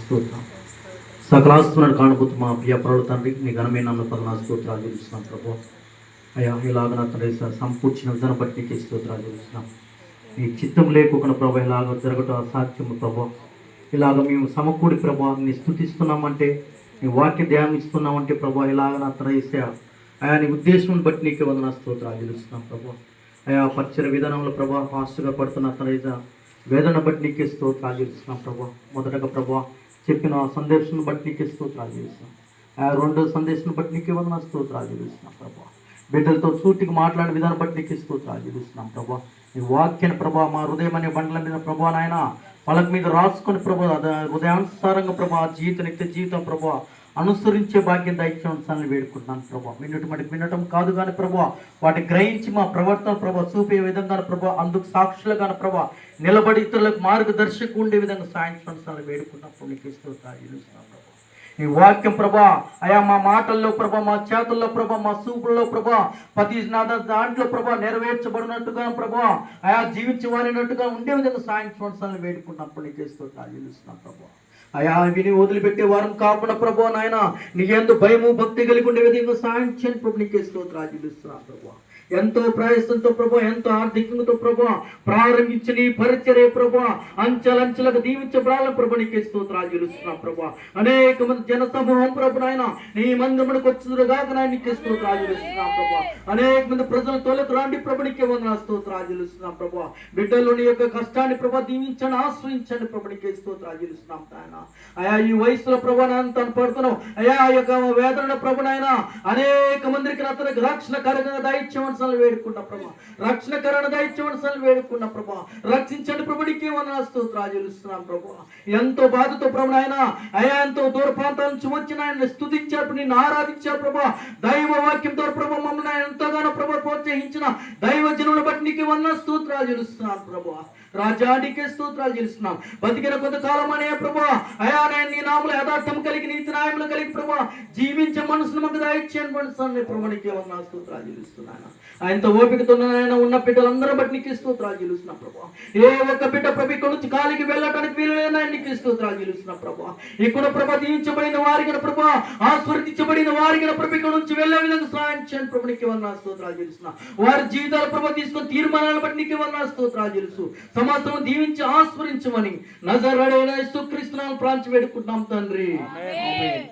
స్తోత్రం. సకలాస్తున్నాడు కాణబోతు మా ప్రియ పరుడు తండ్రి, నీ ఘనమైన నన్ను పదనాలు స్తోత్రాలు చెల్లిస్తున్నాం ప్రభు. అయ్యా ఇలాగ నా తండ్రి సంపూర్చిన విధానం బట్టి నీకే స్తోత్రాలు చెల్లిస్తున్నాం. నీ చిత్తం లేకుండా ప్రభు ఇలాగ జరగటం అసాధ్యము ప్రభు. ఇలాగ మేము సమకూడి ప్రభు నీ స్థుతిస్తున్నామంటే, నీ వాక్య ధ్యానం ఇస్తున్నామంటే ప్రభు ఇలాగ నా తండ్రి అయా నీ ఉద్దేశం బట్టి నీకే వందన స్తోత్రాలు చెల్లిస్తున్నాం ప్రభు. అయా పరిచయ విధానంలో ప్రభా ఫాస్ట్గా పడుతున్న తండ్రి వేదన బట్టి నీకే స్తోత్రాలు చెల్లిస్తున్నాం ప్రభు. మొదటగా ప్రభు చెప్పిన సందేశం బట్టి నీకే స్తోత్రాలు చెల్లిస్తున్నాం. రెండో సందేశం బట్టి నీకే వందన స్తోత్రాలు చెల్లిస్తున్నాం ప్రభు. బిడ్డలతో సూటికి మాట్లాడిన విధానం బట్టి నీకే స్తోత్రాలు చెల్లిస్తున్నాం ప్రభు. ఈ వాక్యాన్ని ప్రభా మా హృదయం అనే బండ్ల మీద ప్రభా నాయన వాళ్ళకి మీద రాసుకొని ప్రభా హృదయానుసారంగా ప్రభా నిత్య జీవితం ప్రభా అనుసరించే భాగ్యం దయచేయని వేడుకుంటున్నాను ప్రభా. వినటం కాదు కానీ ప్రభా వాటి గ్రహించి మా ప్రవర్తన ప్రభా చూపే విధంగా ప్రభా అందుకు సాక్షులుగా ప్రభా నిలబడి ఇతరులకు మార్గదర్శకు ఉండే విధంగా సాయించడం వేడుకున్నప్పుడు నీకు స్తోత్రాలు చెల్లిస్తున్నాం ప్రభా. ఈ వాక్యం ప్రభా అయా మా మాటల్లో ప్రభా మా చేతుల్లో ప్రభా మా చూపుల్లో ప్రభా ప్రతి దాంట్లో ప్రభా నెరవేర్చబడినట్టుగా ప్రభా అయా జీవించి వారినట్టుగా ఉండే విధంగా సాయించడం వేడుకున్నప్పుడు నీకు స్తోత్రాలు చెల్లిస్తున్నాం ప్రభా. అయా విని వదిలిపెట్టే వారం కాకుండా ప్రభు నాయన నీ ఎందు భయము భక్తి కలిగి ఉండే విధంగా సాయం చేయని ప్రభు నీకే స్తోత్రాలు చెల్లిస్తున్నాను ప్రభు. ఎంతో ప్రయాసంతో ప్రభు ఎంతో ఆర్థికంతో ప్రభు ప్రారంభించి నీ పరిచర్య ప్రభు అంచెలంచెలకు దీవించబడాలని ప్రభు నీకే స్తోత్రాలు చెల్లిస్తున్నాం ప్రభు. అనేక మంది జన సమూహం ప్రభు నాయన నీ మందిరమునకు వచ్చినగాక నాయన నీకే స్తోత్రాలు చెల్లిస్తున్నాం ప్రభు. అనేక మంది ప్రజలు తొలత రాండి ప్రభు నీకే వందన స్తోత్రాలు చెల్లిస్తున్నాం ప్రభు. బిడ్డలోని యొక్క కష్టాన్ని ప్రభు దీవించండి ఆశ్రయించండి ప్రభు నీకే స్తోత్రాలు చెల్లిస్తున్నాం నాయన. అయా ఈ వయసులో ప్రభు నాయన తను పడుతున్నాం అయా యొక్క వేదన ప్రభు నాయన అనేక మందికి అతనికి రక్షణకరంగా దయచేయమని వేడుకున్న ప్రభా రక్షణకరణ దయచేయమని వేడుకున్న ప్రభా రక్షించండి ప్రభు నీకే వందనాలు స్తోత్రాలు చెల్లిస్తున్నాం ప్రభు. ఎంతో బాధతో ప్రభు నాయన అయా ఎంతో దూర ప్రాంతాల నుంచి వచ్చిన ఆయన స్తుతించారు నిన్ను ఆరాధించారు ప్రభా. దైవ వాక్యం ద్వారా ప్రభు మమ్మల్ని ఆయన ఎంతగానో ప్రభు ప్రోత్సహించిన దైవ జనులను బట్టి నీకే వందనాలు స్తోత్రాలు చెల్లిస్తున్నాను ప్రభు. రాజానికే స్తోత్రాలు చెల్లిస్తున్నాం. బతికిన కొంతకాలం అనే ప్రభా అయా నేను నీ నామములో యథార్థం కలిగి నీతి న్యాయములు కలిగి ప్రభా జీవించే మనసును మాకు దయచేయని మనసు ప్రభు నీకే వందనాలు స్తోత్రాలు చెల్లిస్తున్నాను. ఆయనతో ఓపికతో ఉన్న బిడ్డలందరూ బట్టి నీకు స్తోత్రాలు చెల్లిస్తున్నాం ప్రభా. ఏ ఒక్క బిడ్డ ప్రభు ఇక్కడ నుంచి కాలికి వెళ్ళటానికి వీలైనా నీకు స్తోత్రాలు చెల్లిస్తున్నాం ప్రభా. ఇక్కడ ప్రభా దీవించబడిన వారికి ప్రభా ఆస్వర్తించబడిన వారికి ప్రభు ఇక్కడ నుంచి వెళ్ళే విధంగా సాయం చేయండి ప్రభు నీకే వందనాలు స్తోత్రాలు చెల్లిస్తున్నాం. వారి జీవితాల ప్రభా తీసుకొని తీర్మానాలు బట్టి నీకే వందనాలు స్తోత్రాలు చెల్లిస్తూ సమాజం దీవించి ఆస్వరించమని నజరేయుడైన యేసుక్రీస్తు నామమున ప్రార్థించి వేడుకుంటున్నాం తండ్రి. ఆమేన్.